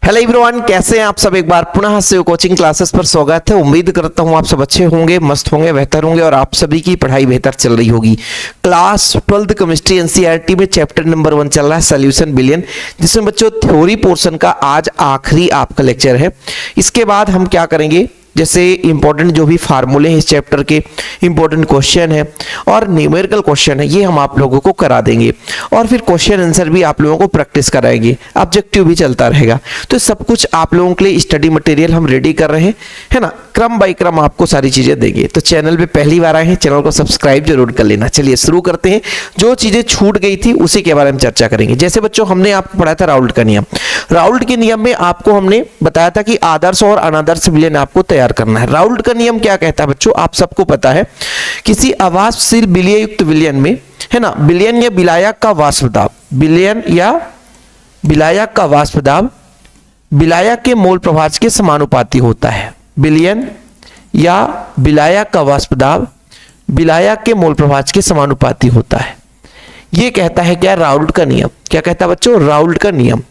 Hello everyone, कैसे हैं आप सब। एक बार पुनः से कोचिंग क्लासेस पर स्वागत है। उम्मीद करता हूं आप सब अच्छे होंगे, मस्त होंगे, बेहतर होंगे और आप सभी की पढ़ाई बेहतर चल रही होगी। क्लास 12th केमिस्ट्री एनसीईआरटी में चैप्टर नंबर 1 चल रहा है सॉल्यूशन बिलियन, जिसमें बच्चों थ्योरी पोर्शन का आज आखिरी आपका लेक्चर है। इसके बाद हम क्या करेंगे, जैसे इंपॉर्टेंट जो भी फार्मूले हैं इस चैप्टर के, इंपॉर्टेंट क्वेश्चन है और न्यूमेरिकल क्वेश्चन है, ये हम आप लोगों को करा देंगे और फिर क्वेश्चन आंसर भी आप लोगों को प्रैक्टिस कराएंगे, ऑब्जेक्टिव भी चलता रहेगा। तो सब कुछ आप लोगों के लिए स्टडी मटेरियल हम रेडी कर रहे हैं, है ना। क्रम बाय क्रम आपको सारी चीजें देंगे। तो चैनल पे पहली बार आए हैं, चैनल को सब्सक्राइब जरूर कर लेना। चलिए शुरू करते हैं। जो चीजें छूट गई थी उसी के बारे में चर्चा करेंगे। जैसे बच्चों हमने आपको पढ़ाया था राउल्ट का नियम। राउल्ट के नियम में आपको हमने बताया था कि आदर्श और अनादर्श विलयन आपको तैयार करना है। राउल्ट का नियम क्या कहता है बच्चों, आप सबको पता है। किसी अवाष्पशील विलय युक्त विलयन में, है ना, विलयन या विलायक का वाष्प दाब, विलयन या विलायक का वाष्प दाब विलायक के मोल प्रभाज के समानुपाती होता है। विलयन या विलायक का वाष्प दाब विलायक के मोल प्रभाज के समानुपाती होता है। ये कहता है क्या, राउल्ट का नियम। क्या कहता है बच्चों, राउल्ट का नियम।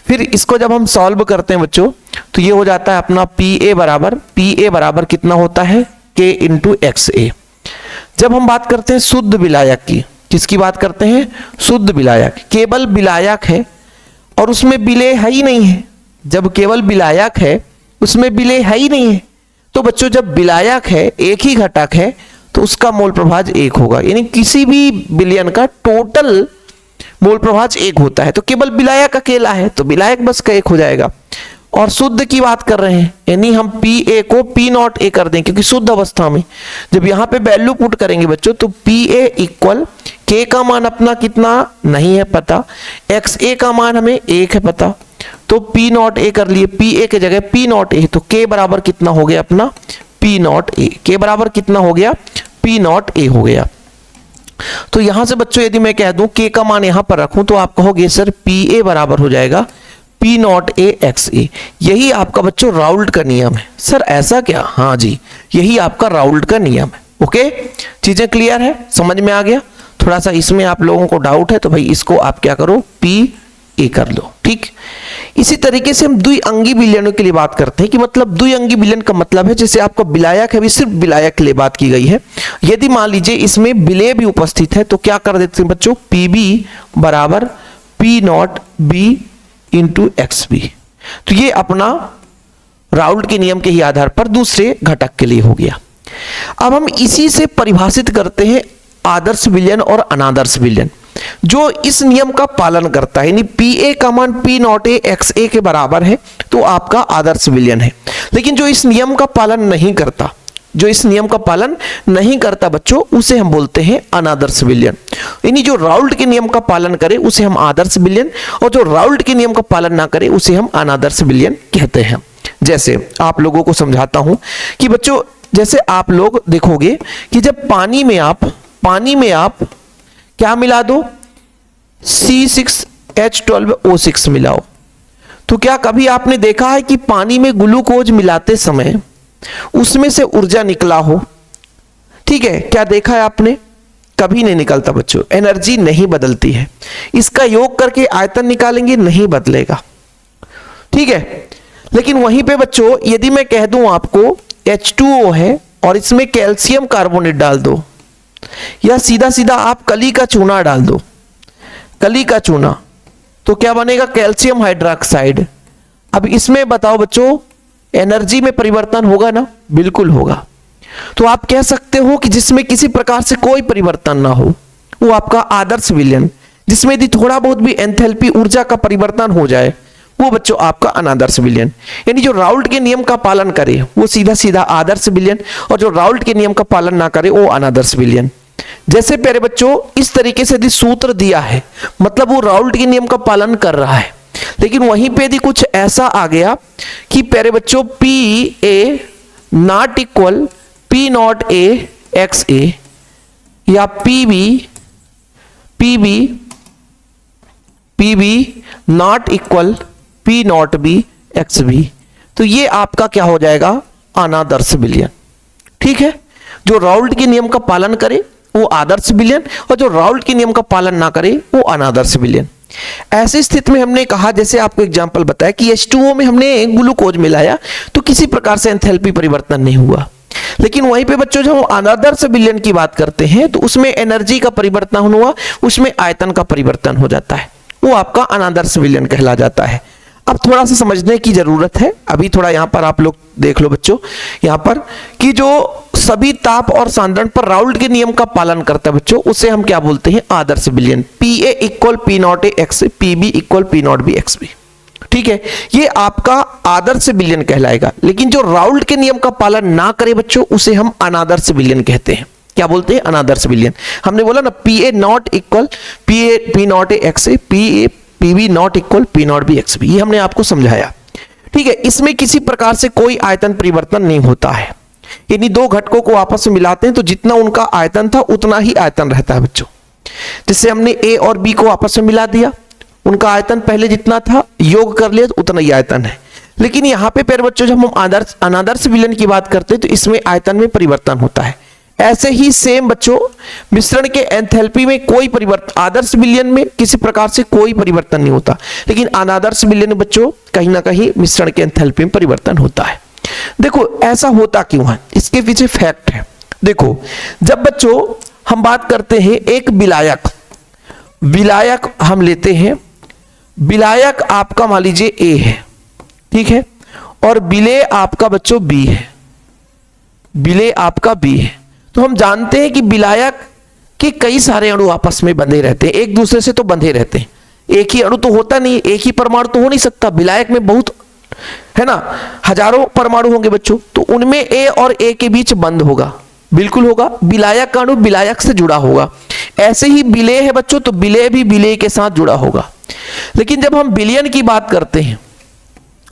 फिर इसको जब हम सॉल्व करते हैं बच्चों, तो ये हो जाता है अपना PA बराबर कितना होता है, K इंटू XA। जब हम बात करते हैं शुद्ध विलायक की, किसकी बात करते हैं, शुद्ध विलायक, केवल विलायक है और उसमें विलेय है ही नहीं है। जब केवल विलायक है उसमें विलेय है ही नहीं है, तो बच्चों जब विलायक है, एक ही घटक है, तो उसका मोल प्रभाज 1 होगा। यानी किसी भी विलयन का टोटल मोल प्रभाज 1 होता है। तो केवल विलायक अकेला है तो विलायक बस का 1 हो जाएगा। और शुद्ध की बात कर रहे हैं, यानी हम PA को P0A कर दें, क्योंकि शुद्ध अवस्था में जब यहां पे वैल्यू पुट करेंगे बच्चों, तो PA इक्वल K का मान अपना कितना नहीं है पता, XA का मान हमें 1 है पता, तो P0A कर लिए, PA के जगह P0A, तो K बराबर कितना हो गया अपना P0A। K बराबर कितना हो गया, P0A हो गया। तो यहां से बच्चों यदि मैं कह दूं K का मान यहां पर रखूं, तो आप कहोगे सर PA बराबर हो जाएगा P0A XA। यही आपका बच्चों राउल्ट का नियम है। सर ऐसा क्या, हाँ जी, यही आपका राउल्ट का नियम है। ओके, चीजें क्लियर है, समझ में आ गया। थोड़ा सा इसमें आप लोगों को डाउट है तो भाई इसको आप क्या करो, PA कर लो, ठीक। इसी तरीके से हम द्विअंगी विलयनों के लिए बात करते हैं कि मतलब द्विअंगी विलयन का मतलब है, जैसे आपका विलायक है, अभी सिर्फ विलायक के लिए बात की गई है। यदि मान लीजिए इसमें विलेय भी उपस्थित है, तो क्या कर देते हैं बच्चों, PB बराबर P0B इंटू XB। तो ये अपना राउल्ट के नियम के ही आधार पर दूसरे घटक के लिए हो गया। अब हम इसी से परिभाषित करते हैं आदर्श विलयन और अनादर्श विलयन। जो इस नियम का पालन करता है, यानी PA का मान P0A XA के बराबर है, तो आपका आदर्श विलयन है। लेकिन जो इस नियम का पालन नहीं करता, जो इस नियम का पालन नहीं करता बच्चों, उसे हम बोलते हैं अनादर्श विलयन। यानी जो राउल्ट के नियम का पालन करे उसे हम आदर्श विलयन, और जो राउल्ट के नियम का पालन ना करे उसे हम अनादर्श विलयन कहते हैं। जैसे आप लोगों को समझाता हूं कि बच्चों, जैसे आप लोग देखोगे कि जब पानी में आप क्या मिला दो, C6H12O6 मिलाओ, तो क्या कभी आपने देखा है कि पानी में ग्लूकोज मिलाते समय उसमें से ऊर्जा निकला हो, ठीक है, क्या देखा है आपने, कभी नहीं निकलता बच्चों। एनर्जी नहीं बदलती है। इसका योग करके आयतन निकालेंगे, नहीं बदलेगा, ठीक है। लेकिन वहीं पे बच्चों यदि मैं कह दूं आपको H2O है और इसमें कैल्शियम कार्बोनेट डाल दो, या सीधा सीधा आप कली का चूना डाल दो, कली का चूना, तो क्या बनेगा, कैल्शियम हाइड्रोक्साइड। अब इसमें बताओ बच्चों एनर्जी में परिवर्तन होगा ना, बिल्कुल होगा। तो आप कह सकते हो कि जिसमें किसी प्रकार से कोई परिवर्तन ना हो, वो आपका आदर्श विलयन। जिसमें यदि थोड़ा बहुत भी एंथैल्पी ऊर्जा का परिवर्तन हो जाए, वो बच्चों आपका अनादर्श विलयन। यानी जो राउल्ट के नियम का पालन करे वो सीधा सीधा आदर्श विलयन, और जो राउल्ट के नियम का पालन ना करे वो अनादर्श विलयन। जैसे प्यारे बच्चों इस तरीके से यदि सूत्र दिया है, मतलब वो राउल्ट के नियम का पालन कर रहा है, लेकिन वहीं पे यदि कुछ ऐसा आ गया कि प्यारे बच्चों PA not equal P0A XA, या PB not equal P0B XB, तो ये आपका क्या हो जाएगा, अनादर्श विलयन, ठीक है। जो राउल्ट के नियम का पालन करे वो आदर्श विलयन, और जो राउल्ट के नियम का पालन ना करे वो अनादर्श विलयन। ऐसी स्थिति में हमने कहा, जैसे आपको एग्जांपल बताया कि H2O में हमने ग्लूकोज मिलाया तो किसी प्रकार से एंथैल्पी परिवर्तन नहीं हुआ। लेकिन वहीं पे बच्चों जब हम आदर्श विलयन की बात करते हैं तो उसमें एनर्जी का परिवर्तन हुआ, उसमें आयतन का परिवर्तन हो जाता है, वो आपका अनादर्श विलयन कहला जाता है। अब थोड़ा सा समझने की जरूरत है, अभी थोड़ा यहां पर आप लोग देख लो बच्चों, यहां पर कि जो सभी ताप और सांद्रण पर राउल्ट के नियम का पालन करता है बच्चों, उसे हम क्या बोलते हैं, आदर्श विलयन। PA equal P0 x, PB equal P0 B XB, ठीक है, ये आपका आदर्श विलयन कहलाएगा। लेकिन जो राउल्ट के नियम का पालन ना करे बच्चों, उसे हम अनादर्श विलयन कहते हैं। क्या बोलते हैं, अनादर्श विलयन। हमने बोला ना PA not equal P0 x, PB not equal P0 B XB, ये हमने आपको समझाया, ठीक है। इसमें किसी प्रकार से कोई आयतन परिवर्तन नहीं होता है, यानी दो घटकों को आपस में मिलाते हैं तो जितना उनका आयतन था उतना ही आयतन रहता है बच्चों। जिससे हमने A और B को आपस में मिला दिया, उनका आयतन पहले जितना था योग कर लिया तो उतना ही आयतन है। लेकिन यहाँ पे प्यारे बच्चों जब हम अनादर्श विलयन की बात करते हैं तो इसमें आयतन में परिवर्तन होता है। ऐसे ही सेम बच्चों मिश्रण के एंथैल्पी में कोई परिवर्तन, आदर्श विलयन में किसी प्रकार से कोई परिवर्तन नहीं होता, लेकिन अनादर्श विलयन में बच्चों कहीं ना कहीं मिश्रण के एंथैल्पी में परिवर्तन होता है। देखो ऐसा होता क्यों है, इसके पीछे फैक्ट है। देखो जब बच्चों हम बात करते हैं एक विलायक हम लेते हैं, विलायक आपका मान लीजिए A है, ठीक है, और विलेय आपका बच्चों B है, विलेय आपका B है। तो हम जानते हैं कि विलायक के कई सारे अणु आपस में बंधे रहते हैं, एक दूसरे से तो बंधे रहते हैं, एक ही अणु तो होता नहीं, एक ही परमाणु तो हो नहीं सकता। विलायक में बहुत है ना, हजारों परमाणु होंगे बच्चों, तो उनमें A और A के बीच बंध होगा, बिल्कुल होगा। विलायक का अणु विलायक से जुड़ा होगा। ऐसे ही विलेय है बच्चों, तो विलेय भी विलेय के साथ जुड़ा होगा। लेकिन जब हम विलयन की बात करते हैं,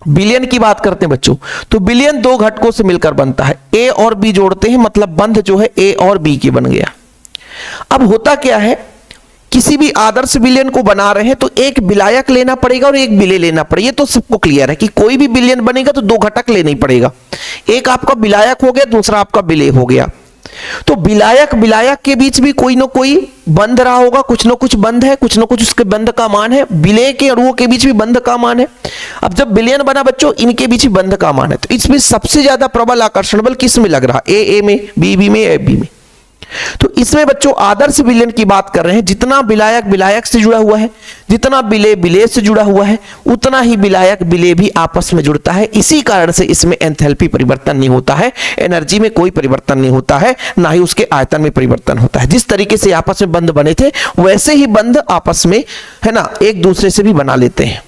विलयन की बात करते हैं बच्चों, तो विलयन दो घटकों से मिलकर बनता है, A और B जोड़ते हैं, मतलब बंध जो है A और B की बन गया। अब होता क्या है, किसी भी आदर्श विलयन को बना रहे हैं तो एक विलायक लेना पड़ेगा और एक विलेय लेना पड़ेगा। ये तो सबको क्लियर है कि कोई भी विलयन बनेगा तो दो घटक लेना ही पड़ेगा, एक आपका विलायक हो गया, दूसरा आपका विलेय हो गया। तो विलायक के बीच भी कोई ना कोई बंध रहा होगा, कुछ ना कुछ बंध है, कुछ ना कुछ उसके बंध का मान है। विलेय के अणुओं के बीच भी बंध का मान है। अब जब विलयन बना बच्चों, इनके बीच भी बंध का मान है। तो इसमें सबसे ज्यादा प्रबल आकर्षण बल किस में लग रहा, A में, B में, AB में। तो इसमें बच्चों आदर्श विलयन की बात कर रहे हैं, जितना विलायक विलायक से जुड़ा हुआ है, जितना विलेय विलेय से जुड़ा हुआ है, उतना ही विलायक विलेय भी आपस में जुड़ता है। इसी कारण से इसमें एंथैल्पी परिवर्तन नहीं होता है, एनर्जी में कोई परिवर्तन नहीं होता है, ना ही उसके आयतन में परिवर्तन होता है। जिस तरीके से आपस में बंध बने थे वैसे ही बंध आपस में है ना एक दूसरे से भी बना लेते हैं,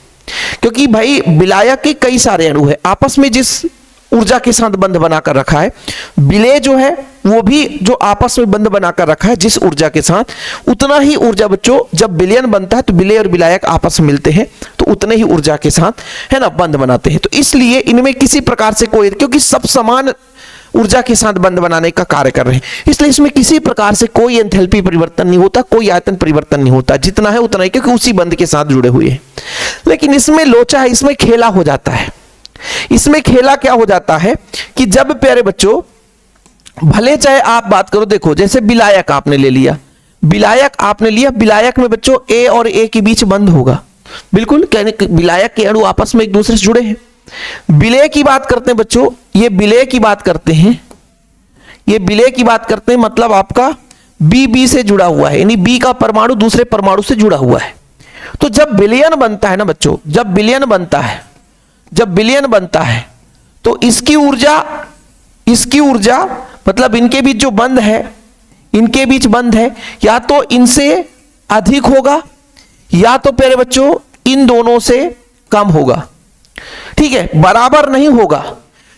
क्योंकि भाई विलायक के कई सारे अणु है, आपस में जिस ऊर्जा के साथ बंध बनाकर रखा है, विलेय जो है वो भी जो आपस में बंध बनाकर रखा है जिस ऊर्जा के साथ, उतना ही ऊर्जा बच्चों जब विलयन बनता है तो विलेय और विलायक आपस में मिलते हैं तो उतने ही ऊर्जा के साथ है ना बंध बनाते हैं। तो इसलिए इनमें किसी प्रकार से कोई, क्योंकि सब समान ऊर्जा के साथ बंध बनाने का कार्य कर रहे हैं, इसलिए इसमें किसी प्रकार से कोई एंथैल्पी परिवर्तन नहीं होता, कोई आयतन परिवर्तन नहीं होता, जितना है उतना ही, क्योंकि उसी बंध के साथ जुड़े हुए हैं। लेकिन इसमें लोचा है, इसमें खेला हो जाता है। इसमें खेला क्या हो जाता है कि जब प्यारे बच्चों भले चाहे आप बात करो, देखो जैसे विलायक आपने ले लिया, विलायक आपने लिया, विलायक में बच्चों A और A के बीच बंध होगा, बिल्कुल, कहने विलायक के अणु आपस में एक दूसरे से जुड़े हैं। विलेय की बात करते हैं बच्चों, ये विलेय की बात करते हैं, ये विलेय की बात करते हैं, मतलब आपका B से जुड़ा हुआ है, यानी B का परमाणु दूसरे परमाणु से जुड़ा हुआ है। तो जब विलयन बनता है ना बच्चों, जब विलयन बनता है तो इसकी ऊर्जा मतलब इनके बीच जो बंध है, इनके बीच बंध है, या तो इनसे अधिक होगा या तो प्यारे बच्चों इन दोनों से कम होगा, ठीक है, बराबर नहीं होगा।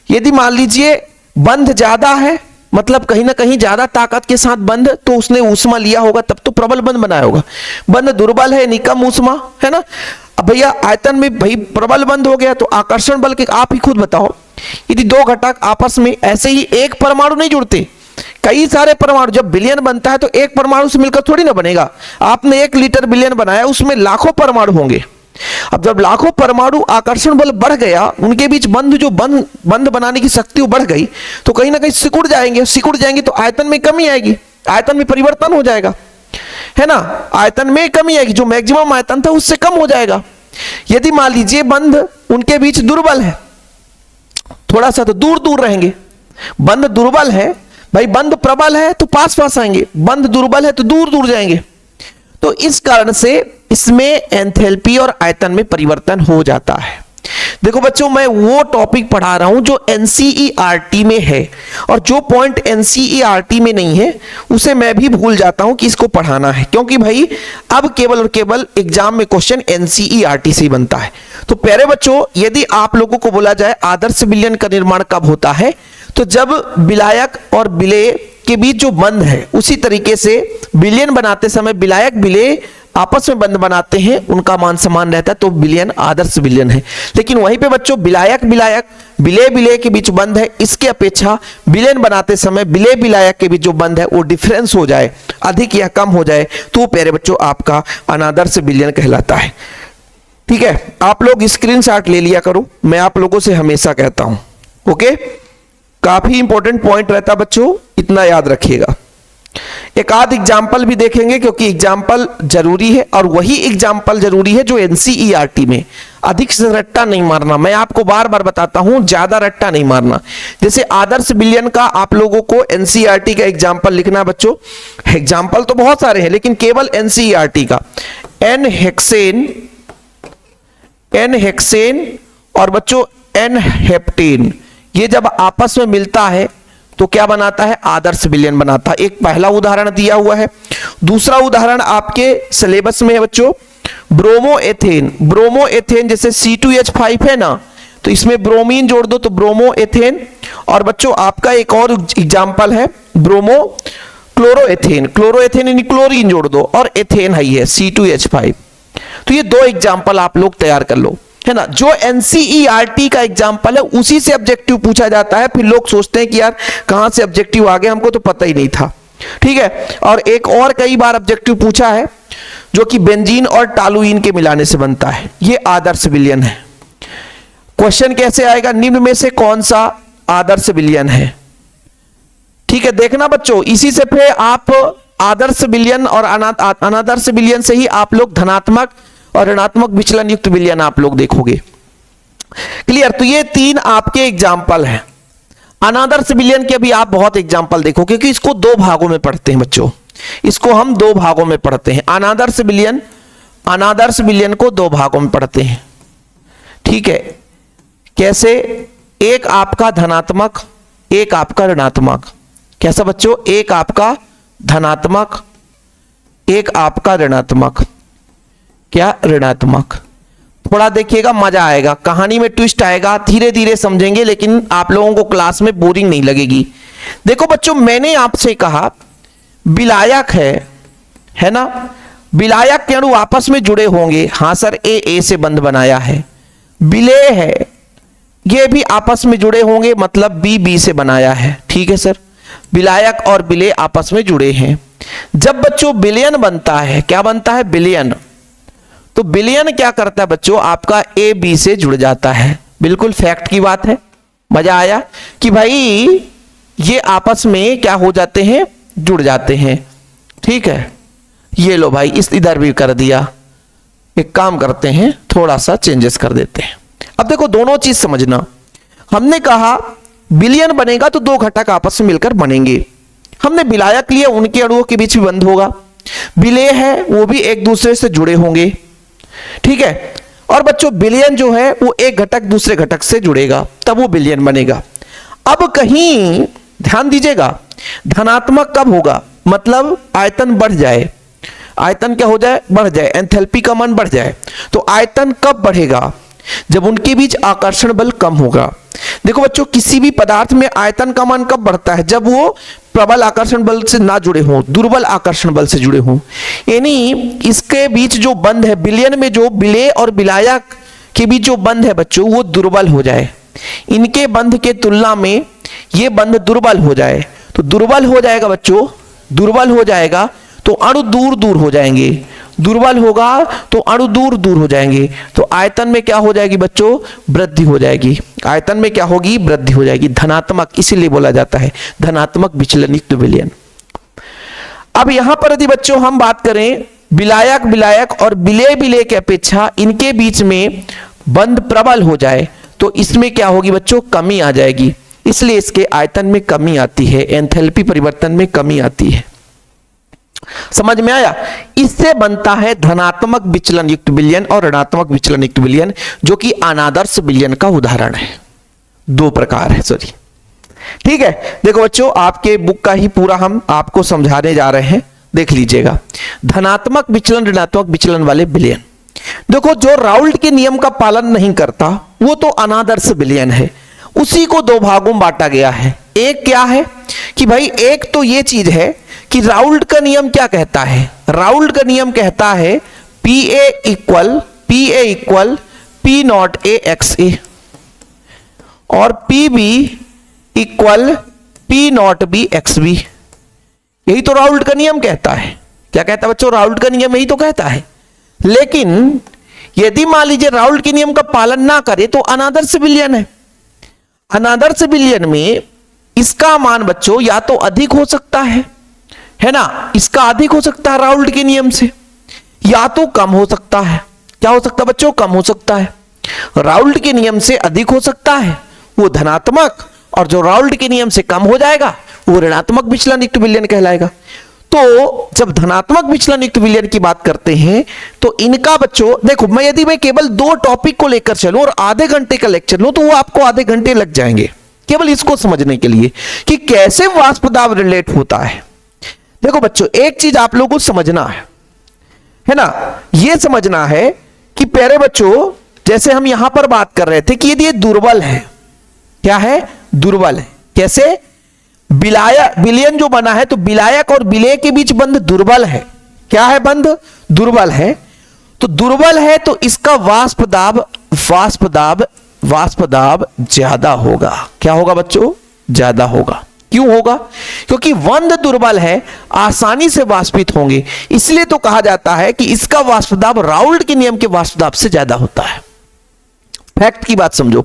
यदि मान लीजिए बंध ज्यादा है, मतलब कहीं ना कहीं ज्यादा ताकत के साथ बंध, तो उसने ऊष्मा लिया होगा तब तो प्रबल बंध बनाया होगा। बंध दुर्बल है, निकम ऊष्मा है ना, अब भैया आयतन में भाई प्रबल बंध हो गया तो आकर्षण बल के आप ही खुद बताओ, यदि दो घटक आपस में ऐसे ही एक परमाणु नहीं जुड़ते, कई सारे परमाणु, जब विलयन बनता है तो एक परमाणु से मिलकर थोड़ी ना बनेगा। आपने 1 लीटर विलयन बनाया, उसमें लाखों परमाणु होंगे। अब जब लाखों परमाणु आकर्षण बल बढ़ गया, उनके बीच बंध जो बंध बनाने की शक्ति बढ़ गई, तो कहीं ना कहीं सिकुड़ जाएंगे तो आयतन में कमी आएगी, आयतन में परिवर्तन हो जाएगा, है ना, आयतन में कमी आएगी, जो मैक्सिमम आयतन था उससे कम हो जाएगा। यदि मान लीजिए बंध उनके बीच दुर्बल है, थोड़ा सा तो दूर दूर रहेंगे। बंध दुर्बल है भाई, बंध प्रबल है तो पास पास आएंगे, बंध दुर्बल है तो दूर दूर जाएंगे। तो इस कारण से इसमें एंथैल्पी और आयतन में परिवर्तन हो जाता है। देखो बच्चों, मैं वो टॉपिक पढ़ा रहा हूं जो एनसीईआरटी में है, और जो पॉइंट एनसीईआरटी में नहीं है उसे मैं भी भूल जाता हूं कि इसको पढ़ाना है, क्योंकि भाई अब केवल और केवल एग्जाम में क्वेश्चन एनसीईआरटी से ही बनता है। तो प्यारे बच्चों, यदि आप लोगों को बोला जाए आदर्श विलयन का निर्माण कब होता है, तो जब विलायक और विलेय के बीच जो बंध है, उसी तरीके से विलयन बनाते समय विलायक विलेय आपस में बंध बनाते हैं, उनका मान समान रहता है, तो विलयन आदर्श विलयन है। लेकिन वहीं पे बच्चों विलायक विलायक विलेय विलेय के बीच बंध है, इसके अपेक्षा विलयन बनाते समय विलेय विलायक के बीच जो बंध है वो डिफरेंस हो जाए, अधिक या कम हो जाए, तो प्यारे बच्चों आपका अनादर्श विलयन कहलाता है। ठीक है, आप लोग स्क्रीनशॉट ले लिया करो, मैं आप लोगों से हमेशा कहता हूं। ओके, काफी इंपॉर्टेंट पॉइंट रहता बच्चों, इतना याद रखिएगा। एक आध एग्जाम्पल भी देखेंगे, क्योंकि एग्जाम्पल जरूरी है, और वही एग्जाम्पल जरूरी है जो एनसीईआरटी में। अधिक से रट्टा नहीं मारना, मैं आपको बार बार बताता हूं, ज्यादा रट्टा नहीं मारना। जैसे आदर्श विलयन का आप लोगों को एनसीईआरटी का एग्जाम्पल लिखना है बच्चों। एग्जाम्पल तो बहुत सारे हैं, लेकिन केवल एनसीईआरटी का एन हेक्सेन और बच्चों एन हेप्टेन, ये जब आपस में मिलता है तो क्या बनाता है, आदर्श विलयन बनाता है। एक पहला उदाहरण दिया हुआ है। दूसरा उदाहरण आपके सिलेबस में है बच्चों, ब्रोमोएथेन। ब्रोमोएथेन जैसे C2H5 है ना, तो इसमें ब्रोमीन जोड़ दो तो ब्रोमोएथेन। और बच्चों आपका एक और एग्जाम्पल है ब्रोमो क्लोरोएथेन। क्लोरोएथेन यानी क्लोरीन जोड़ दो, और एथेन है C2H5। तो ये दो एग्जाम्पल आप लोग तैयार कर लो, है ना। जो एनसीईआरटी का एग्जाम्पल है उसी से ऑब्जेक्टिव पूछा जाता है। फिर लोग सोचते हैं कि यार कहां से ऑब्जेक्टिव आ गया, हमको तो पता ही नहीं था। ठीक है, और एक और कई बार ऑब्जेक्टिव पूछा है जो कि बेंजीन और टालुइन के मिलाने से बनता है, ये आदर्श विलयन है। क्वेश्चन कैसे आएगा, निम्न में से कौन सा आदर्श विलयन है। ठीक है, देखना बच्चों, इसी से फिर आप आदर्श विलयन और अनादर्श विलयन से ही आप लोग धनात्मक और ऋणात्मक विचलन युक्त विलयन आप लोग देखोगे। क्लियर, तो ये तीन आपके एग्जाम्पल हैं। अनादर्श विलयन के भी आप बहुत एग्जाम्पल देखो, क्योंकि इसको दो भागों में पढ़ते हैं बच्चों, इसको हम दो भागों में पढ़ते हैं। अनादर्श विलयन को दो भागों में पढ़ते हैं। ठीक है, कैसे, एक आपका धनात्मक, एक आपका ऋणात्मक। कैसा बच्चों, एक आपका धनात्मक, एक आपका ऋणात्मक। क्या, ऋणात्मक। थोड़ा देखिएगा, मजा आएगा, कहानी में ट्विस्ट आएगा, धीरे धीरे समझेंगे, लेकिन आप लोगों को क्लास में बोरिंग नहीं लगेगी। देखो बच्चों, मैंने आपसे कहा विलायक है ना, विलायक के अणु आपस में जुड़े होंगे। हाँ सर, ए से बंध बनाया है। विलेय है, ये भी आपस में जुड़े होंगे, मतलब बी से बनाया है। ठीक है सर, विलायक और विलेय आपस में जुड़े हैं। जब बच्चों विलयन बनता है, क्या बनता है, विलयन, तो विलयन क्या करता है बच्चों, आपका ए बी से जुड़ जाता है। बिल्कुल फैक्ट की बात है। मजा आया कि भाई ये आपस में क्या हो जाते हैं, जुड़ जाते हैं। ठीक है, ये लो भाई, इस इधर भी कर दिया। एक काम करते हैं, थोड़ा सा चेंजेस कर देते हैं। अब देखो, दोनों चीज समझना। हमने कहा विलयन बनेगा तो दो घटक आपस में मिलकर बनेंगे। हमने विलायक लिया, उनके अणुओं के बीच भी बंध होगा। विलेय है, वो भी एक दूसरे से जुड़े होंगे। ठीक है, और बच्चों विलयन जो है वो एक घटक दूसरे घटक से जुड़ेगा, तब वो विलयन बनेगा। अब कहीं ध्यान दीजिएगा, धनात्मक कब होगा, मतलब आयतन बढ़ जाए। आयतन क्या हो जाए, बढ़ जाए, एंथैल्पी का मान बढ़ जाए। तो आयतन कब बढ़ेगा, जब उनके बीच आकर्षण बल कम होगा। देखो बच्चों, किसी भी पदार्थ में आयतन का मान कब बढ़ता है, जब वो प्रबल आकर्षण बल से ना जुड़े हों, दुर्बल आकर्षण बल से जुड़े हों। यानी इसके बीच जो बंध है, विलयन में जो विलेय और विलायक के बीच जो बंध है बच्चों, वो दुर्बल हो जाए। इनके बंध के तुलना में ये बंध दुर्बल हो जाए, तो दुर्बल हो जाएगा बच्चों, दुर्बल हो जाएगा तो अणु दूर दूर हो जाएंगे। दुर्बल होगा तो अणु दूर दूर हो जाएंगे, तो आयतन में क्या हो जाएगी बच्चों, वृद्धि हो जाएगी। आयतन में क्या होगी, वृद्धि हो जाएगी। धनात्मक, इसीलिए बोला जाता है धनात्मक विचलन युक्त विलयन। अब यहां पर यदि बच्चों हम बात करें विलायक विलायक और विलेय विलेय की अपेक्षा इनके बीच में बंध प्रबल हो जाए तो इसमें क्या होगी बच्चों, कमी आ जाएगी, इसलिए इसके आयतन में कमी आती है, एंथैल्पी परिवर्तन में कमी आती है। समझ में आया? इससे बनता है धनात्मक विचलन युक्त विलयन और ऋणात्मक विचलन युक्त विलयन, जो कि अनादर्श विलयन का उदाहरण है। दो प्रकार है, सॉरी, ठीक है। देखो बच्चों, आपके बुक का ही पूरा हम आपको समझाने जा रहे हैं, देख लीजिएगा। धनात्मक विचलन ऋणात्मक विचलन वाले विलयन, देखो जो राउल्ट के नियम का पालन नहीं करता वो तो अनादर्श विलयन है, उसी को दो भागों में बांटा गया है। एक क्या है कि भाई, एक तो ये चीज है कि राउल्ट का नियम क्या कहता है, राउल्ट का नियम कहता है PA equal P not A x A और PB equal P not B x B. यही तो राउल्ट का नियम कहता है। क्या कहता है बच्चों? राउल्ट का नियम यही तो कहता है। लेकिन यदि मान लीजिए राउल्ट के नियम का पालन ना करे तो अनादर्श विलयन है। अनादर्श विलयन में इसका मान बच्चों या तो अधिक हो सकता है ना, इसका अधिक हो सकता है राउल्ट के नियम से, या तो कम हो सकता है। क्या हो सकता है बच्चों? कम हो सकता है। राउल्ट के नियम से अधिक हो सकता है वो धनात्मक, और जो राउल्ट के नियम से कम हो जाएगा वो ऋणात्मक विचलन युक्त विलयन कहलाएगा। तो जब धनात्मक विचलन युक्त विलयन की बात करते हैं तो इनका बच्चों देखो, यदि मैं केवल दो टॉपिक को लेकर चलूं और आधे घंटे का लेक्चर लूं तो वो आपको आधे घंटे लग जाएंगे केवल इसको समझने के लिए कि कैसे वाष्प दाब रिलेट होता है। देखो बच्चों, एक चीज आप लोगों को समझना है ना, यह समझना है कि प्यारे बच्चों, जैसे हम यहां पर बात कर रहे थे कि यदि ये दुर्बल है, क्या है? दुर्बल है। कैसे? विलयन जो बना है तो विलायक और विलेय के बीच बंध दुर्बल है। क्या है? बंध दुर्बल है। तो दुर्बल है तो इसका वाष्प दाब ज्यादा होगा। क्या होगा बच्चों? ज्यादा होगा। क्यों होगा? क्योंकि बंध दुर्बल है, आसानी से वाष्पित होंगे, इसलिए तो कहा जाता है कि इसका वाष्प दाब राउल्ट के नियम के वाष्प दाब से ज्यादा होता है। फैक्ट की बात समझो।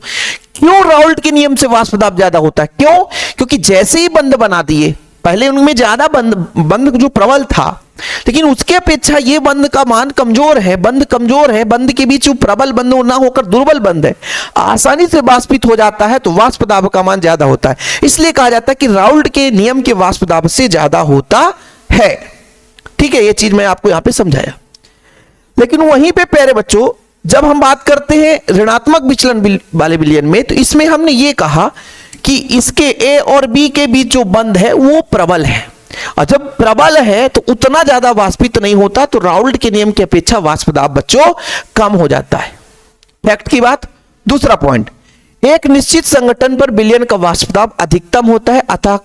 क्यों राउल्ट के नियम से वाष्प दाब ज्यादा होता है? क्यों? क्योंकि जैसे ही बंध बना दिए, पहले उनमें ज्यादा बंध जो प्रबल था, लेकिन उसके अपेक्षा ये बंध का मान कमजोर है, बंध कमजोर है, बंध के बीच प्रबल बंध ना होकर दुर्बल बंध है, आसानी से वाष्पित हो जाता है, तो वाष्प दाब का मान ज्यादा होता है। इसलिए कहा जाता है कि राउल्ट के नियम के वाष्प दाब से ज्यादा होता है। ठीक है, ये चीज मैं आपको यहां पे समझाया। लेकिन वहीं पे प्यारे बच्चों, जब हम बात करते हैं ऋणात्मक विचलन वाले विलयन में, तो इसमें हमने ये कहा कि इसके ए और बी के बीच जो बंध है वो प्रबल है, और जब प्रबल है तो उतना ज्यादा वाष्पित नहीं होता, तो राउल्ट के नियम की अपेक्षा वाष्प दाब बच्चों कम हो जाता है। फैक्ट की बात। दूसरा पॉइंट, एक निश्चित संगठन पर विलयन का वाष्प दाब अधिकतम होता है अतः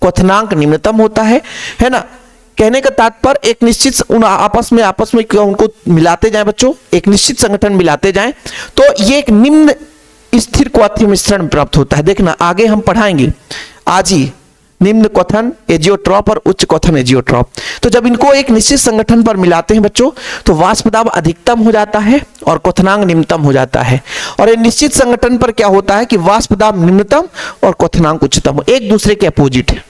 क्वथनांक निम्नतम होता है ना। कहने का तात्पर्य, एक निश्चित आपस में उनको मिलाते जाएं बच्चों, एक निश्चित संगठन मिलाते जाएं तो ये एक निम्न स्थिर क्वथन मिश्रण प्राप्त होता है। देखना आगे हम पढ़ाएंगे आज ही, निम्न क्वथन एजियोट्रॉप और उच्च क्वथन एजियोट्रॉप। तो जब इनको एक निश्चित संगठन पर मिलाते हैं बच्चों तो वाष्प दाब अधिकतम हो जाता है और क्वथनांक निम्नतम हो जाता है। और एक निश्चित संगठन पर क्या होता है कि वाष्प दाब निम्नतम और क्वथनांक उच्चतम, एक दूसरे के अपोजिट है,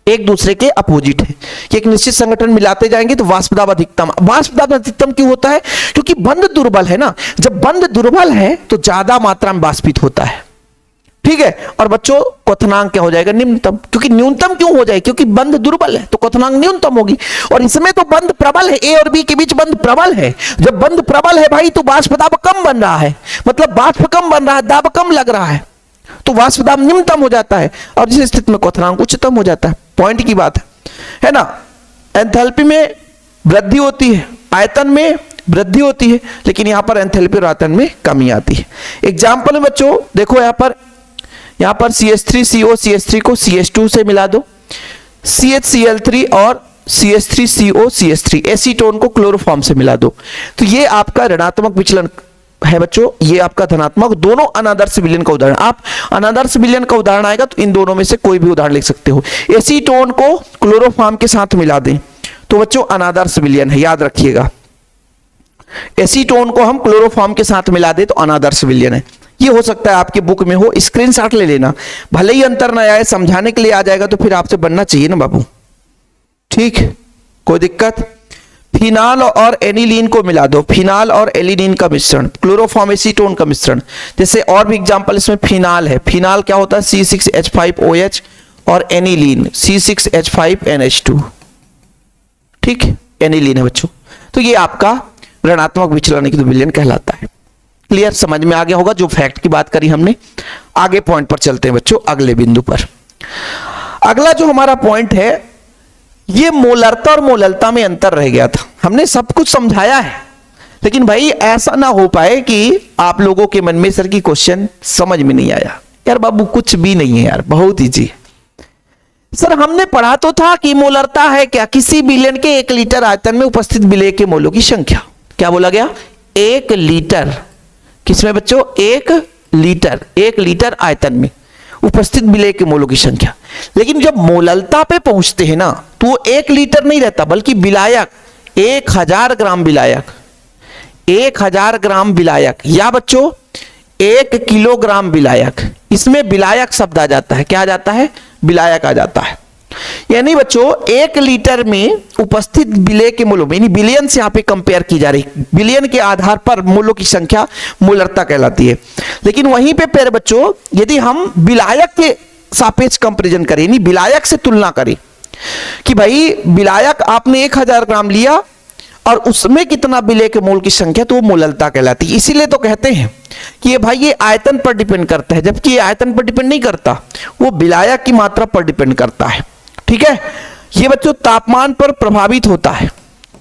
एक दूसरे के अपोजिट है कि एक निश्चित संगठन मिलाते जाएंगे तो वाष्प दाब अधिकतम। वाष्प दाब अधिकतम क्यों होता है? क्योंकि बंध दुर्बल है ना। जब बंध दुर्बल है तो ज्यादा मात्रा में वाष्पित होता है। ठीक है, और बच्चों क्वथनांक क्या हो जाएगा? निम्नतम। क्योंकि न्यूनतम क्यों हो जाए? क्योंकि बंध दुर्बल है तो क्वथनांक न्यूनतम होगी। और इसमें तो बंध प्रबल है, ए और बी के बीच बंध प्रबल है। जब बंध प्रबल है भाई तो वाष्प दाब कम बन रहा है, मतलब वाष्प कम बन रहा है, दाब कम लग रहा है, तो वाष्प दाब निम्नतम हो जाता है और जिस स्थिति में क्वथनांक उच्चतम हो जाता है। पॉइंट की बात है ना। एंथैल्पी में वृद्धि होती है, आयतन में वृद्धि होती है, लेकिन यहां पर एंथैल्पी और आयतन में कमी आती है। एग्जांपल में बच्चों देखो, यहां पर CH3CO CH3 को CH2 से मिला दो, CHCl3 और CH3CO CH3 एसीटोन को क्लोरोफॉर्म से मिला दो, तो ये आपका ऋणात्मक विचलन है बच्चों, ये आपका धनात्मक। दोनों अनादर्श विलयन का उदाहरण। आप अनादर्श विलयन का उदाहरण आएगा तो इन दोनों में से कोई भी उदाहरण लिख सकते हो। एसीटोन को क्लोरोफॉर्म के साथ मिला दें तो बच्चों अनादर्श विलयन है, याद रखिएगा। एसीटोन को हम क्लोरोफॉर्म के साथ मिला दें तो अनादर्श विलयन है। ये हो सकता है आपके बुक में हो, स्क्रीनशॉट ले लेना, भले ही अंतर ना आए, समझाने के लिए आ जाएगा तो फिर आपसे बनना चाहिए ना बाबू। ठीक, कोई दिक्कत? फिनाल और एनिलीन को मिला दो, फिनाल और एलिनीन का मिश्रण, क्लोरोफॉर्म एसीटोन का मिश्रण। जैसे और भी एग्जांपल इसमें फिनाल है, फिनाल क्या होता है C6H5OH और एनिलीन C6H5NH2, ठीक, एनिलीन है बच्चों। तो ये आपका ऋणात्मक विचलन की विलयन कहलाता है। क्लियर, समझ में आ गया होगा जो फैक्ट की बात करी हमने। आगे पॉइंट पर चलते हैं बच्चों, अगले बिंदु पर। अगला जो हमारा पॉइंट है, ये मोलरता और मोललता में अंतर रह गया था। हमने सब कुछ समझाया है, लेकिन भाई ऐसा ना हो पाए कि आप लोगों के मन में सर की क्वेश्चन समझ में नहीं आया, यार बाबू कुछ भी नहीं है यार, बहुत ईजी है सर। हमने पढ़ा तो था कि मोलरता है क्या, किसी विलयन के 1 लीटर आयतन में उपस्थित विलेय के मोलों की संख्या। क्या बोला गया? 1 लीटर, किसमें बच्चों? 1 लीटर आयतन में उपस्थित विलेय के मोलों की संख्या। लेकिन जब मोललता पे पहुंचते हैं ना, तो वो 1 लीटर नहीं रहता, बल्कि विलायक 1000 ग्राम विलायक, 1000 ग्राम विलायक, या बच्चों 1 किलोग्राम विलायक, इसमें विलायक शब्द आ जाता है। क्या आ जाता है? विलायक आ जाता है। यानी बच्चों 1 लीटर में उपस्थित विलेय के मोलों में, यानी बिलियन से यहां पे कंपेयर की जा रही, बिलियन के आधार पर मोलों की संख्या मोलरता कहलाती है। लेकिन वहीं पे फिर बच्चों यदि हम विलायक के सापेक्ष कंपैरिजन करें, यानी विलायक से तुलना करें कि भाई विलायक आपने 1000 ग्राम लिया और उसमें कितना विलेय के मोल की संख्या, तो वो मोललता कहलाती है। इसीलिए तो कहते हैं कि ये भाई ये आयतन पर डिपेंड करता है, जबकि ये आयतन पर डिपेंड नहीं करता, वो विलायक की मात्रा पर डिपेंड करता है। ठीक है, ये बच्चों तापमान पर प्रभावित होता है,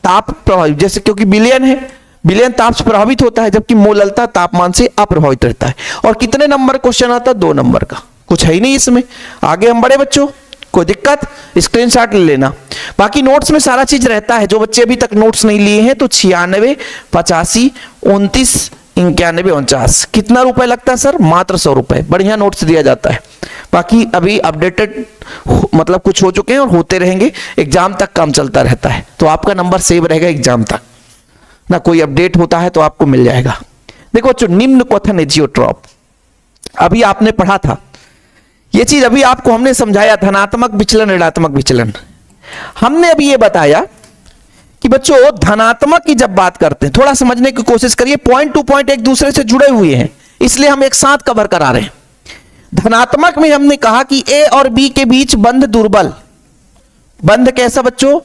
ताप प्रभावित, जैसे क्योंकि विलयन है, विलयन ताप से प्रभावित होता है, जबकि मोललता तापमान से अप्रभावित रहता है। और कितने नंबर क्वेश्चन आता है? 2 नंबर का, कुछ है ही नहीं इसमें। आगे हम बढ़े बच्चों, कोई दिक्कत? स्क्रीनशॉट ले लेना। बाकी नोट्स में सारा चीज रहता है, जो बच्चे अभी तक नोट्स नहीं लिए हैं तो 96 85 29 91 49 कितना रुपए लगता है सर? मात्र 100 रुपए। बढ़िया नोट्स दिया जाता है। बाकी अभी अपडेटेड मतलब कुछ हो चुके हैं और होते रहेंगे, एग्जाम तक काम चलता रहता है, तो आपका नंबर सेव रहेगा एग्जाम तक ना। कोई अपडेट होता है तो आपको मिल जाएगा। देखो बच्चों, निम्न क्वथन एजियोट्रॉप अभी आपने पढ़ा था, ये चीज अभी आपको हमने समझाया, धनात्मक विचलन ऋणात्मक विचलन। हमने अभी ये बताया कि बच्चों धनात्मक की जब बात करते हैं, थोड़ा समझने की कोशिश करिए, पॉइंट टू पॉइंट एक दूसरे से जुड़े हुए हैं, इसलिए हम एक साथ कवर करा रहे हैं। धनात्मक में हमने कहा कि ए और बी के बीच बंध दुर्बल, बंध कैसा बच्चों?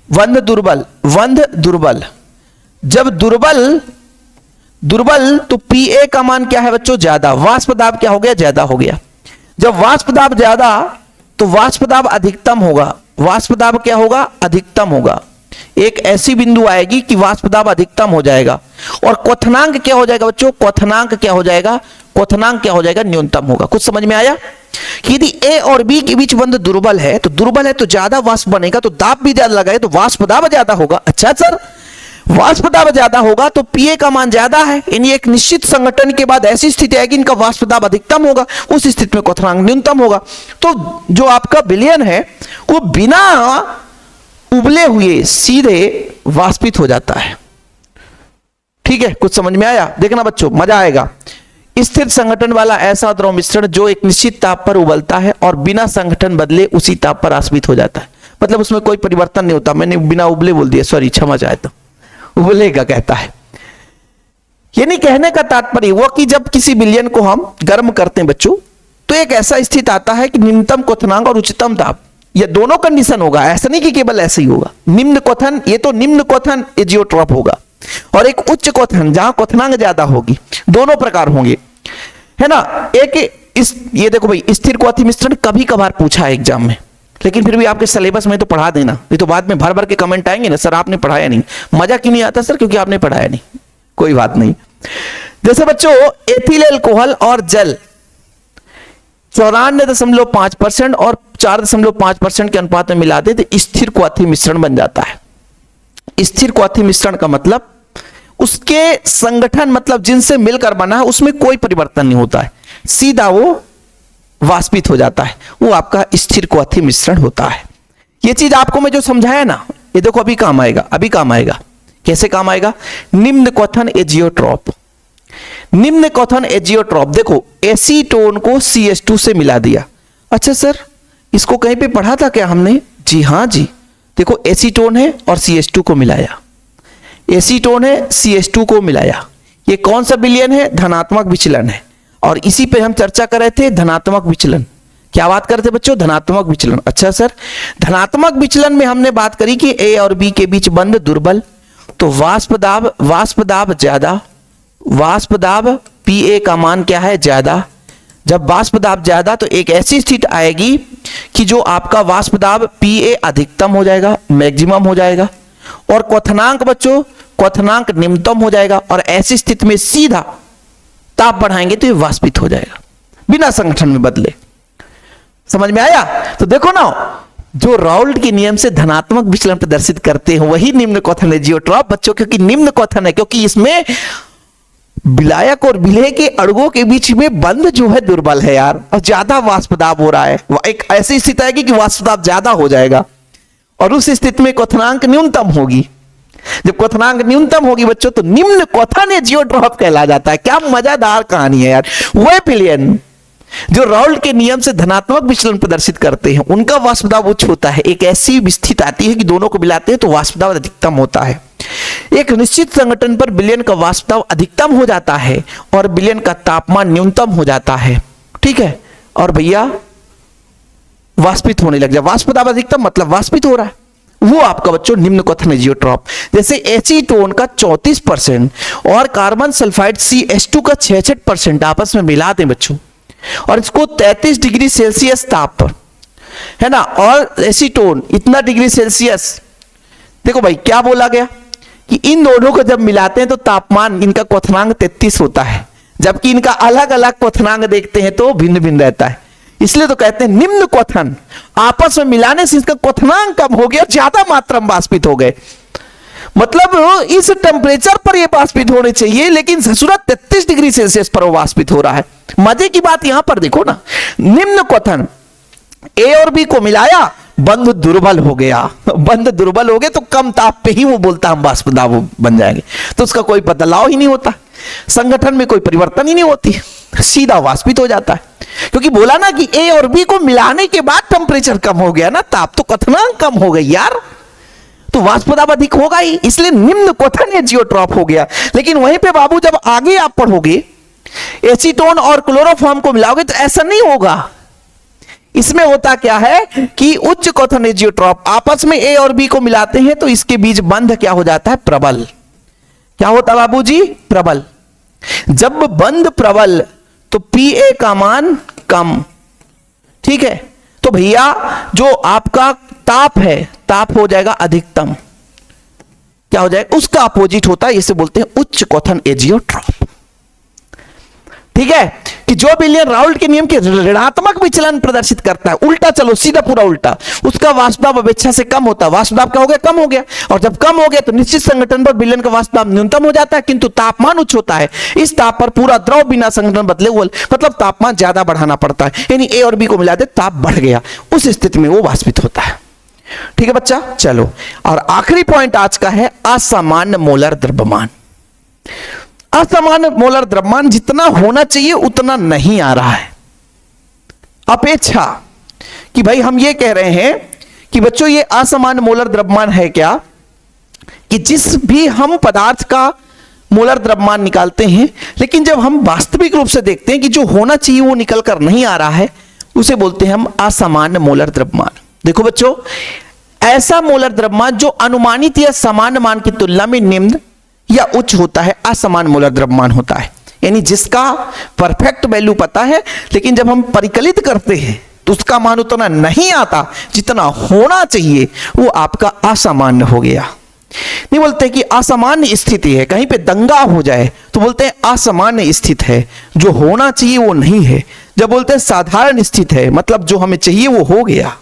बंध दुर्बल, बंध दुर्बल। जब दुर्बल दुर्बल तो पी ए का मान क्या है बच्चों? ज्यादा। वाष्प दाब क्या हो गया? ज्यादा हो गया। जब वाष्प दाब ज्यादा तो वाष्प दाब अधिकतम होगा। वाष्प दाब क्या होगा? अधिकतम होगा। एक ऐसी बिंदु आएगी कि वाष्प दाब अधिकतम हो जाएगा, और क्वथनांक क्या हो जाएगा बच्चों? क्वथनांक क्या हो जाएगा? क्वथनांक क्या हो जाएगा? न्यूनतम होगा। कुछ समझ में आया कि यदि ए और बी के बीच बंध दुर्बल है, तो दुर्बल है तो ज्यादा वाष्प बनेगा, तो दाब भी ज्यादा लगाए तो वाष्प दाब ज्यादा होगा। अच्छा सर, वाष्प दाब ज्यादा होगा तो पीए का मान ज्यादा है, यानी एक निश्चित संगठन के बाद ऐसी स्थिति आएगी इनका वाष्प दाब अधिकतम होगा, उस स्थिति में क्वथनांक न्यूनतम होगा। तो जो आपका विलयन है वो बिना उबले हुए सीधे वाष्पित हो जाता है। ठीक है, कुछ समझ में आया? देखना बच्चों, मजा आएगा। स्थिर संगठन वाला ऐसा द्रव मिश्रण जो एक निश्चित ताप पर उबलता है और बिना संगठन बदले उसी ताप पर वाष्पित हो जाता है, मतलब उसमें कोई परिवर्तन नहीं होता। मैंने बिना उबले बोल दिया, सॉरी, क्षमा चाहे तो उबलेगा कहता है। यानी कहने का तात्पर्य वो कि जब किसी विलयन को हम गर्म करते हैं बच्चों, तो एक ऐसा स्थिति आता है कि निम्नतम क्वथनांक और उच्चतम ताप, ये दोनों कंडीशन होगा। ऐसा नहीं कि केवल ऐसे ही होगा। निम्न क्वथन, ये तो निम्न क्वथन एजियोट्रॉप होगा, और एक उच्च क्वथन जहां क्वथनांक ज्यादा होगी। दोनों प्रकार होंगे, है ना। एक इस ये देखो भाई, स्थिर क्वथी मिश्रण कभी कभार पूछा है एग्जाम में, लेकिन फिर भी आपके सिलेबस में तो पढ़ा देना, नहीं तो बाद में भर भर के कमेंट आएंगे ना, सर आपने पढ़ाया नहीं। मजा क्यों नहीं आता सर? क्योंकि आपने पढ़ाया नहीं। कोई बात नहीं। जैसे बच्चों एथिल अल्कोहल और जल 94.5% और 4.5% के अनुपात में मिला दे तो स्थिर क्वथी मिश्रण बन जाता है। स्थिर क्वथी मिश्रण का मतलब उसके संगठन, मतलब जिनसे मिलकर बना है, उसमें कोई परिवर्तन नहीं होता है, सीधा वो वाष्पित हो जाता है, वो आपका स्थिर क्वथी मिश्रण होता है। ये चीज आपको मैं जो समझाया ना, ये देखो अभी काम आएगा, अभी काम आएगा। कैसे काम आएगा? निम्न क्वथन एजियोट्रॉप। निम्न क्वथन एजियोट्रॉप, देखो एसीटोन को CH2 से मिला दिया। अच्छा सर, इसको कहीं पे पढ़ा था क्या हमने? जी हाँ जी। देखो एसीटोन है और CH2 को मिलाया, एसीटोन है CH2 को मिलाया, ये कौन सा विलयन है? धनात्मक विचलन है। और इसी पे हम चर्चा कर रहे थे, धनात्मक विचलन। क्या बात करते थे बच्चों? धनात्मक विचलन। अच्छा सर, धनात्मक विचलन में हमने बात करी कि A और B के बीच बंध दुर्बल, तो वाष्प दाब ज्यादा, वाष्प दाब Pa का मान क्या है? ज्यादा। जब वाष्प दाब ज्यादा तो एक ऐसी स्थिति आएगी कि जो आपका वाष्प दाब Pa अधिकतम हो जाएगा, मैक्सिमम हो जाएगा, और क्वथनांक बच्चों, क्वथनांक निम्नतम हो जाएगा, और ऐसी स्थिति में सीधा ताप बढ़ाएंगे तो ये वाष्पित हो जाएगा बिना संगठन में बदले। समझ में आया? तो देखो ना, जो राउल्ट के नियम से धनात्मक विचलन प्रदर्शित करते हैं वही निम्न क्वथन है जियोट्रॉप बच्चों, क्योंकि निम्न क्वथन है क्योंकि इसमें विलायक और विलेय के अणुओं के बीच में बंध जो है दुर्बल है यार, और ज्यादा वाष्प दाब हो रहा है। एक ऐसी स्थिति आएगी कि वाष्प दाब ज्यादा हो जाएगा, और उस स्थिति में क्वथनांक न्यूनतम होगी। जब क्वथनांक न्यूनतम होगी बच्चों तो निम्न क्वथन जियोट्रॉप कहला जाता है। क्या मजेदार कहानी है यार। वह विलयन जो राउल्ट के नियम से धनात्मक विचलन प्रदर्शित करते हैं उनका वाष्प दाब उच्च होता है। एक ऐसी स्थिति आती है कि दोनों को मिलाते हैं तो वाष्प दाब अधिकतम होता है। एक निश्चित संगठन पर विलयन का वाष्प दाब अधिकतम हो जाता है और विलयन का तापमान न्यूनतम हो जाता है। ठीक है, और भैया वाष्पित होने लग जाए। वाष्प दाब अधिकतम मतलब वाष्पित हो रहा है, वो आपका बच्चों निम्न क्वथन जियोट्रॉप। जैसे एसीटोन का 34% और कार्बन सल्फाइड CH2 का 66% आपस में मिला दें बच्चों, और इसको 33 डिग्री सेल्सियस ताप पर, है ना, और एसीटोन इतना डिग्री सेल्सियस। देखो भाई क्या बोला गया कि इन दोनों को जब मिलाते हैं तो तापमान इनका क्वथनांक 33 होता है, जबकि इनका अलग अलग क्वथनांक देखते हैं तो भिन्न भिन्न रहता है। इसलिए तो कहते हैं निम्न क्वथन, आपस में मिलाने से इसका क्वथनांक कम हो गया, ज्यादा मात्रा में वाष्पित हो गए। मतलब इस टेम्परेचर पर ये वाष्पित होने चाहिए, लेकिन ससुरत 33 डिग्री सेल्सियस पर वाष्पित हो रहा है। मजे की बात यहां पर देखो ना, निम्न क्वथन A और B को मिलाया, बंध दुर्बल हो गया। बंध दुर्बल हो गए तो कम ताप पे ही वो बोलता हम वाष्प दाब बन जाएंगे, तो उसका कोई बदलाव ही नहीं होता, संगठन में कोई परिवर्तन ही नहीं होती, सीधा वाष्पित हो जाता है। क्योंकि बोला ना कि A और B को मिलाने के बाद टेम्परेचर कम हो गया ना, ताप तो क्वथनांक कम हो गई यार, तो वाष्प दाब अधिक होगा ही, इसलिए निम्न क्वथन जियोट्रॉप हो गया। लेकिन वहीं पे बाबू जब आगे आप पढ़ोगे एसीटोन और क्लोरोफॉर्म को मिलाओगे तो ऐसा नहीं होगा। इसमें होता क्या है कि उच्च क्वथन जियोट्रॉप आपस में A और B को मिलाते हैं तो इसके बीच बंध क्या हो जाता है? प्रबल। क्या होता है बाबूजी? प्रबल। जब बंध प्रबल तो Pa का मान कम। ठीक है, तो भैया जो आपका ताप है, ताप हो जाएगा अधिकतम। क्या हो जाएगा? उसका अपोजिट होता है, इसे बोलते हैं उच्च क्वथन जियोट्रॉप। ठीक है, कि जो विलयन राउल्ट के नियम के ऋणात्मक विचलन प्रदर्शित करता है, उल्टा चलो सीधा पूरा उल्टा, उसका वाष्प दाब अपेक्षा से कम होता है। वाष्प दाब क्या हो गया? कम हो गया, और जब कम हो गया तो निश्चित संगठन पर विलयन का वाष्प दाब न्यूनतम हो जाता है, किंतु तापमान उच्च होता है। इस ताप पर पूरा द्रव बिना संगठन बदले हुए, मतलब तापमान ज्यादा बढ़ाना पड़ता है, यानी A और B को मिला दे ताप बढ़ गया, उस स्थिति में वो वाष्पित होता है। ठीक है बच्चा, चलो, और आखिरी पॉइंट आज का है असामान्य मोलर द्रव्यमान। असामान्य मोलर द्रव्यमान जितना होना चाहिए उतना नहीं आ रहा है, अपेक्षा कि भाई हम ये कह रहे हैं कि बच्चों ये असामान्य मोलर द्रव्यमान है क्या, कि जिस भी हम पदार्थ का मोलर द्रव्यमान निकालते हैं, लेकिन जब हम वास्तविक रूप से देखते हैं कि जो होना चाहिए वो निकल कर नहीं आ रहा है, उसे बोलते हैं हम असामान्य मोलर द्रव्यमान। देखो बच्चों, ऐसा मोलर द्रव्यमान जो अनुमानित या सामान्य मान की तुलना में निम्न या उच्च होता है, असामान्य मोलर द्रव्यमान होता है। यानी जिसका परफेक्ट वैल्यू पता है, लेकिन जब हम परिकलित करते हैं तो उसका मान उतना नहीं आता जितना होना चाहिए, वो आपका असामान्य हो गया। नहीं बोलते कि असामान्य स्थिति है, कहीं पे दंगा हो जाए तो बोलते हैं असामान्य स्थिति है, जो होना चाहिए वो नहीं है। जब बोलते हैं साधारण स्थिति है, मतलब जो हमें चाहिए वो हो गया।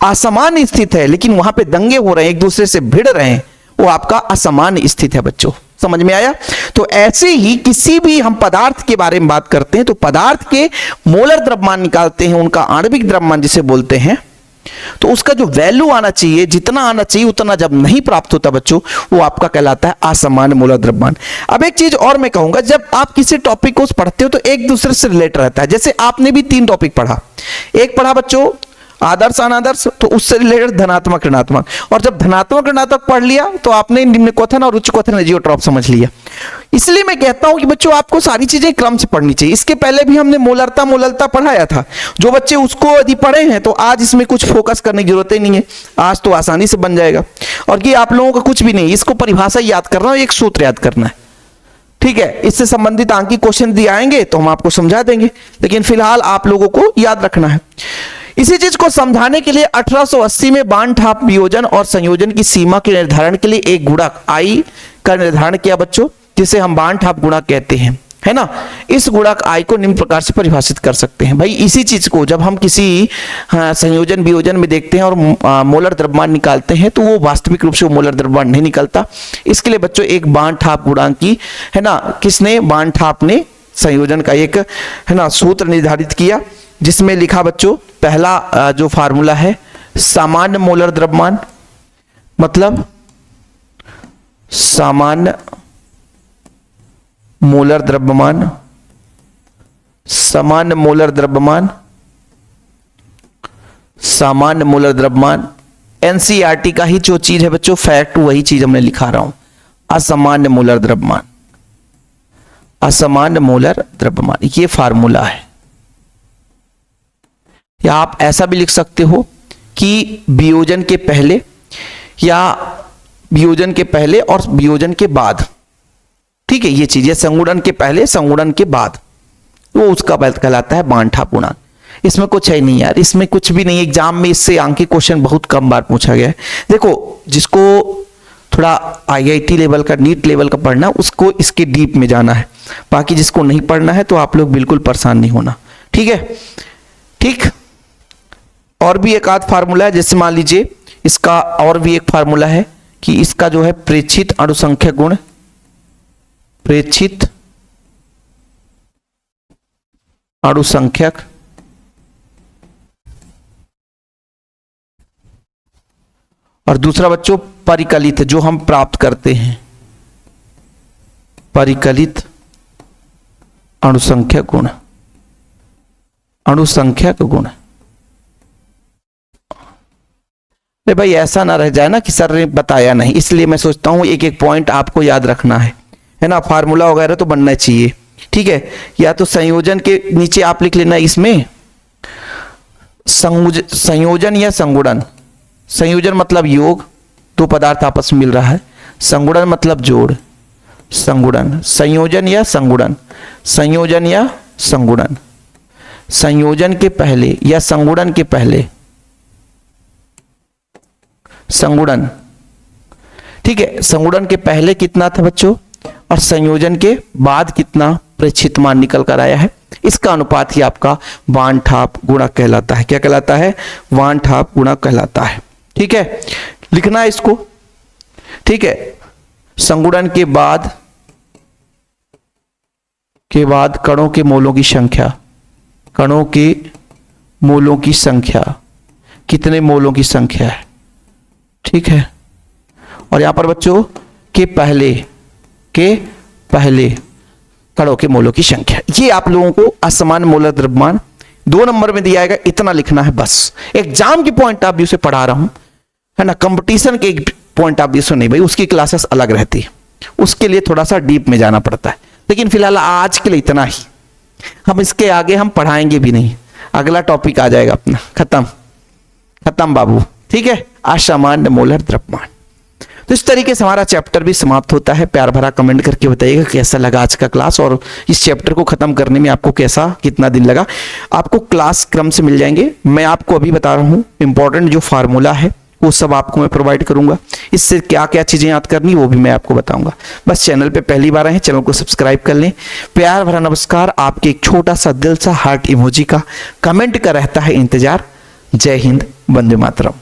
असामान्य स्थिति है लेकिन वहां पे दंगे हो रहे हैं, एक दूसरे से भिड़ रहे हैं, वो आपका असामान्य स्थिति है बच्चों। समझ में आया? तो ऐसे ही किसी भी हम पदार्थ के बारे में बात करते हैं तो पदार्थ के मोलर द्रव्यमान निकालते हैं, उनका आणविक द्रव्यमान जिसे बोलते हैं, तो उसका जो वैल्यू आना चाहिए, जितना आना चाहिए उतना जब नहीं प्राप्त होता बच्चों, वो आपका कहलाता है असामान्य मोलर द्रव्यमान। अब एक चीज और मैं कहूंगा, जब आप किसी टॉपिक को पढ़ते हो तो एक दूसरे से रिलेट रहता है। जैसे आपने भी 3 टॉपिक पढ़ा, एक पढ़ा बच्चों आदर्श अनादर्श, तो उससे रिलेटेड धनात्मक ऋणात्मक, और जब धनात्मक ऋणात्मक पढ़ लिया तो आपने निम्न क्वथन और उच्च क्वथन जियोट्रॉप समझ लिया। इसलिए मैं कहता हूं कि बच्चों आपको सारी चीजें क्रम से पढ़नी चाहिए। इसके पहले भी हमने मोलरता पढ़ाया था, जो बच्चे उसको यदि पढ़े हैं तो आज इसमें कुछ फोकस करने की जरूरत ही नहीं है, आज तो आसानी से बन जाएगा। और ये आप लोगों का कुछ भी नहीं, इसको परिभाषा याद करना है, एक सूत्र याद करना है, ठीक है। इससे संबंधित आंकी क्वेश्चन दिए आएंगे तो हम आपको समझा देंगे, लेकिन फिलहाल आप लोगों को याद रखना है। इसी चीज को समझाने के लिए 1880 में बांड-ठाप वियोजन और संयोजन की सीमा के निर्धारण के लिए एक गुणक आई का निर्धारण किया बच्चों, जिसे हम बांड-ठाप गुणक कहते हैं, है ना। इस गुणक आई को निम्न प्रकार से परिभाषित कर सकते हैं। भाई इसी चीज को जब हम किसी संयोजन वियोजन में देखते हैं और मोलर द्रव्यमान निकालते हैं तो वो वास्तविक रूप से वो मोलर द्रव्यमान नहीं निकलता। इसके लिए बच्चों एक बांड-ठाप गुणांक की, है ना, किसने, बांड-ठाप ने संयोजन का एक, है ना, सूत्र निर्धारित किया, जिसमें लिखा बच्चों पहला जो फार्मूला है सामान्य मोलर द्रव्यमान, मतलब सामान्य मोलर द्रव्यमान, सामान्य मोलर द्रव्यमान, सामान्य मोलर द्रव्यमान। एनसीईआरटी का ही जो चीज है बच्चों फैक्ट, वही चीज हमने लिखा रहा हूं, असामान्य मोलर द्रव्यमान, असामान्य मोलर द्रव्यमान, ये फार्मूला है। या आप ऐसा भी लिख सकते हो कि वियोजन के पहले या वियोजन के पहले और वियोजन के बाद, ठीक है, ये चीजें संगुणन के पहले संगुणन के बाद, वो उसका कहलाता है बांड-ठाप गुणांक। इसमें कुछ है नहीं यार, इसमें कुछ भी नहीं। एग्जाम में इससे आंकी क्वेश्चन बहुत कम बार पूछा गया है। देखो जिसको थोड़ा आईआईटी लेवल का, नीट लेवल का पढ़ना, उसको इसके डीप में जाना है, बाकी जिसको नहीं पढ़ना है तो आप लोग बिल्कुल परेशान नहीं होना, ठीक है। ठीक, और भी एक आध फार्मूला है, जैसे मान लीजिए इसका और भी एक फार्मूला है कि इसका जो है प्रेक्षित अणुसंख्यक गुण, प्रेक्षित अणुसंख्यक, और दूसरा बच्चों परिकलित, जो हम प्राप्त करते हैं, परिकलित अणुसंख्यक गुण, अणुसंख्यक गुण। भाई ऐसा ना रह जाए ना कि सर ने बताया नहीं, इसलिए मैं सोचता हूं एक एक पॉइंट आपको याद रखना है ना। फार्मूला वगैरह तो बनना चाहिए, ठीक है। या तो संयोजन के नीचे आप लिख लेना, इसमें संयोजन या संगुणन, संयोजन मतलब योग, दो पदार्थ आपस में मिल रहा है, संगुणन मतलब जोड़, संगुणन, संयोजन या संगुणन, संयोजन या संगुणन, संयोजन के पहले या संगुणन के पहले संगुणन, ठीक है। संगुणन के पहले कितना था बच्चों और संयोजन के बाद कितना प्रेक्षित मान निकल कर आया है, इसका अनुपात ही आपका बांड-ठाप गुणक कहलाता है। क्या कहलाता है? बांड-ठाप गुणक कहलाता है, ठीक है। लिखना है इसको, ठीक है। संगुणन के बाद कणों के मोलों की संख्या, कणों के मोलों की संख्या, कितने मोलों की संख्या है, ठीक है। और यहां पर बच्चों के पहले कणों के मोलों की संख्या, ये आप लोगों को असमान मोलर द्रव्यमान 2 नंबर में दिया जाएगा, इतना लिखना है बस। एग्जाम के पॉइंट ऑफ व्यू से पढ़ा रहा हूं, है ना, कंपटीशन के पॉइंट ऑफ व्यू से नहीं, भाई उसकी क्लासेस अलग रहती है, उसके लिए थोड़ा सा डीप में जाना पड़ता है। लेकिन फिलहाल आज के लिए इतना ही, हम इसके आगे हम पढ़ाएंगे भी नहीं, अगला टॉपिक आ जाएगा अपना, खत्म बाबू, ठीक है। असामान्य मोलर द्रव्यमान। तो इस तरीके से हमारा चैप्टर भी समाप्त होता है। प्यार भरा कमेंट करके बताइएगा कैसा लगा आज का क्लास, और इस चैप्टर को खत्म करने में आपको कितना दिन लगा। आपको क्लास क्रम से मिल जाएंगे। मैं आपको अभी बता रहा हूँ इंपॉर्टेंट जो फार्मूला है वो सब आपको मैं प्रोवाइड करूंगा, इससे क्या क्या चीजें याद करनी वो भी मैं आपको बताऊंगा। बस चैनल पे पहली बार आए हैं, चैनल को सब्सक्राइब कर लें। प्यार भरा नमस्कार, आपके एक छोटा सा दिल सा हार्ट इमोजी का कमेंट का रहता है इंतजार। जय हिंद, वंदे मातरम।